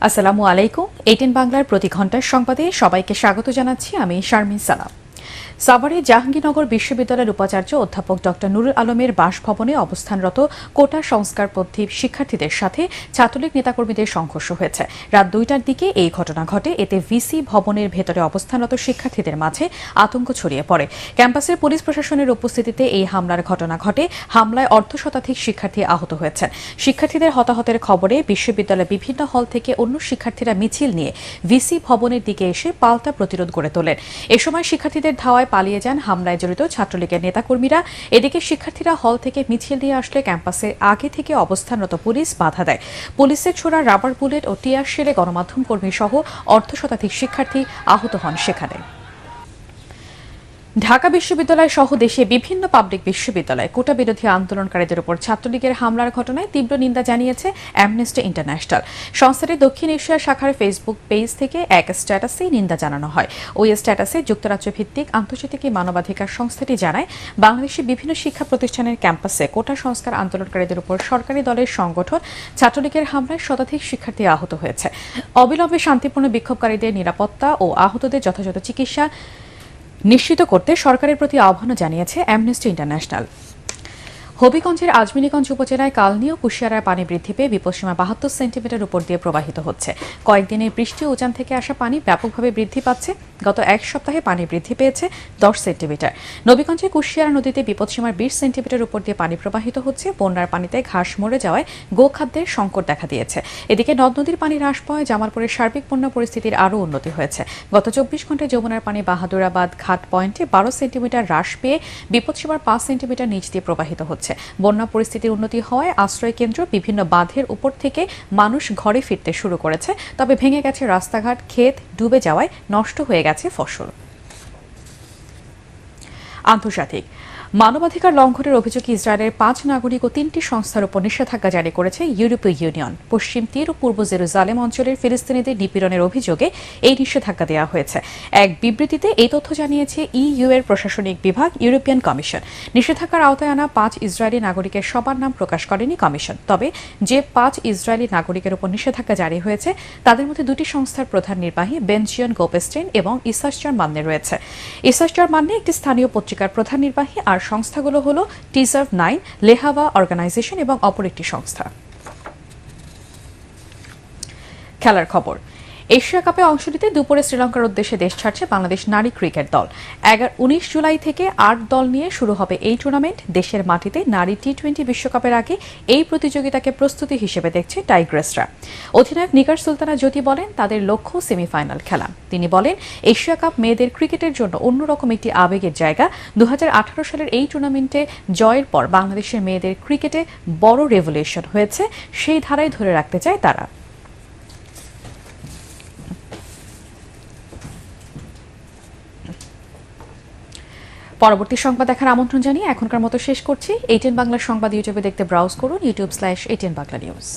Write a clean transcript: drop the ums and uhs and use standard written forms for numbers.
আসসালামু আলাইকুম। 18 বাংলার প্রতি ঘন্টার সংবাদে সবাইকে স্বাগত জানাচ্ছি আমি শারমিন সালাম। সাভারে জাহাঙ্গীরনগর বিশ্ববিদ্যালয়ের উপাচার্য অধ্যাপক ড নুরুল আলমের বাসভবনে অবস্থানরত কোটা সংস্কারপন্থী শিক্ষার্থীদের সাথে ছাত্রলীগ নেতাকর্মীদের সংঘর্ষ হয়েছে। রাত 2টার দিকে এই ঘটনা ঘটে। এতে ভিসি ভবনের ভেতরে অবস্থানরত শিক্ষার্থীদের মাঝে আতঙ্ক ছড়িয়ে পড়ে। ক্যাম্পাসের পুলিশ প্রশাসনের উপস্থিতিতে এই হামলার ঘটনা ঘটে। হামলায় অর্ধশতাধিক শিক্ষার্থী আহত হয়েছে। শিক্ষার্থীদের হতাহতের খবরে বিশ্ববিদ্যালয়ের বিভিন্ন হল থেকে অন্য শিক্ষার্থীরা মিছিল নিয়ে ভিসি ভবনের দিকে এসে পাল্টা প্রতিরোধ গড়ে তোলেন। এ সময় শিক্ষার্থীদের ধাওয়ায় পালিয়ে যান হামলায় জড়িত ছাত্রলীগের নেতাকর্মীরা। এদিকে শিক্ষার্থীরা হল থেকে মিছিল নিয়ে আসলে ক্যাম্পাসে আগে থেকে অবস্থানরত পুলিশ বাধা দেয়। পুলিশের ছোড়া রাবার বুলেট ও টিয়ার শেলে গণমাধ্যম কর্মী সহ অর্ধশতাধিক শিক্ষার্থী আহত হন সেখানে। ঢাকা বিশ্ববিদ্যালয় সহ দেশে বিভিন্ন পাবলিক বিশ্ববিদ্যালয়ে কোটা বিরোধী আন্দোলনকারীদের উপর ছাত্রলীগের হামলার ঘটনায় তীব্র নিন্দা জানিয়েছে অ্যামনেস্টি ইন্টারন্যাশনাল। সংস্থাটির দক্ষিণ এশিয়া শাখার ফেসবুক পেজ থেকে এক স্ট্যাটাসে নিন্দা জানানো হয়। ওই স্ট্যাটাসে যুক্তরাজ্য ভিত্তিক আন্তর্জাতিক মানবাধিকার সংস্থাটি জানায়, বাংলাদেশের বিভিন্ন শিক্ষা প্রতিষ্ঠানের ক্যাম্পাসে কোটা সংস্কার আন্দোলনকারীদের উপর সরকারি দলের সংগঠন ছাত্রলীগের হামলায় শতাধিক শিক্ষার্থী আহত হয়েছে। অবিলম্বে শান্তিপূর্ণ বিক্ষোভকারীদের নিরাপত্তা ও আহতদের যথাযথ চিকিৎসা নিশ্চিত করতে সরকারের প্রতি আহ্বান জানিয়েছে অ্যামনেস্টি ইন্টারন্যাশনাল। হবিগঞ্জের আজমিনীগঞ্জ উপজেলায় কালনী ও কুশিয়ারায় পানি বৃদ্ধি পেয়ে বিপদসীমা 72 সেন্টিমিটার উপর দিয়ে প্রবাহিত হচ্ছে। কয়েকদিনের বৃষ্টি উজান থেকে আসা পানি ব্যাপকভাবে বৃদ্ধি পাচ্ছে। গত এক সপ্তাহে পানি বৃদ্ধি পেয়েছে 10 সেন্টিমিটার। নবীগঞ্জে কুশিয়ারা নদীতে বিপদসীমার 20 সেন্টিমিটার উপর দিয়ে পানি প্রবাহিত হচ্ছে। বন্যার পানিতে ঘাস মরে যাওয়ায় গোখাদ্যের সংকট দেখা দিয়েছে। এদিকে নদ নদীর পানি হ্রাস পাওয়ায় জামালপুরের সার্বিক বন্যা পরিস্থিতির আরও উন্নতি হয়েছে। গত 24 ঘন্টায় যমুনার পানি বাহাদুরাবাদ ঘাট পয়েন্টে 12 সেন্টিমিটার হ্রাস পেয়ে বিপদসীমার 5 সেন্টিমিটার নিচ দিয়ে প্রবাহিত হচ্ছে। বন্যা পরিস্থিতির উন্নতি হওয়ায় আশ্রয় কেন্দ্র বিভিন্ন বাঁধের উপর থেকে মানুষ ঘরে ফিরতে শুরু করেছে। তবে ভেঙে গেছে রাস্তাঘাট, ক্ষেত ডুবে যাওয়ায় নষ্ট হয়ে গেছে ফসল। আন্তর্জাতিক মানবাধিকার লঙ্ঘনের অভিযোগে ইসরায়েলের 5 নাগরিক ও 3টি সংস্থার উপর নিষেধাজ্ঞা জারি করেছে ইউরোপীয় ইউনিয়ন। পশ্চিম তীর ও পূর্ব জেরুজালেম অঞ্চলের ফিলিস্তিনিদের নিপীড়নের অভিযোগে এই নিষেধাজ্ঞা দেওয়া হয়েছে। এক বিবৃতিতে এই তথ্য জানিয়েছে ইইউ এর প্রশাসনিক বিভাগ ইউরোপিয়ান কমিশন। নিষেধাজ্ঞার আওতায় আনা 5 ইসরায়েলি নাগরিকের সবার নাম প্রকাশ করেনি কমিশন। তবে যে 5 ইসরায়েলি নাগরিকের উপর নিষেধাজ্ঞা জারি হয়েছে তাদের মধ্যে 2টি সংস্থার প্রধান নির্বাহী বেনজিয়ন গোপেস্টেইন এবং ইসাসচার মান্নে রয়েছে। ইসাসচার মান্নে একটি স্থানীয় পত্রিকার প্রধান নির্বাহী, আর সংস্থাগুলো হলো টিজার্ভ 9, লেহাওয়া অর্গানাইজেশন এবং অপর একটি সংস্থা। খেলার খবর। এশিয়া কাপে অংশ নিতে দুপুরে শ্রীলঙ্কার উদ্দেশ্যে দেশ ছাড়ছে বাংলাদেশ নারী ক্রিকেট দল। 19 জুলাই থেকে 8 দল নিয়ে শুরু হবে এই টুর্নামেন্ট। দেশের মাটিতে নারী টি-20 বিশ্বকাপের আগে এই প্রতিযোগিতাকে প্রস্তুতি হিসেবে দেখছে টাইগ্রেসরা। অধিনায়ক নিগার সুলতানা জ্যোতি বলেন, তাদের লক্ষ্য সেমিফাইনাল খেলা। তিনি বলেন, এশিয়া কাপ মেয়েদের ক্রিকেটের জন্য অন্যরকম একটি আবেগের জায়গা। 2018 সালের এই টুর্নামেন্টে জয়ের পর বাংলাদেশের মেয়েদের ক্রিকেটে বড় রেভলিউশন হয়েছে। সেই ধারায় ধরে রাখতে চায় তারা। পরবর্তী সংবাদ দেখার আমন্ত্রণ জানিয়ে এখনকার মতো শেষ করছি। 18 বাংলার সংবাদ ইউটিউবে দেখতে ব্রাউজ করুন youtube/18 বাংলা নিউজ।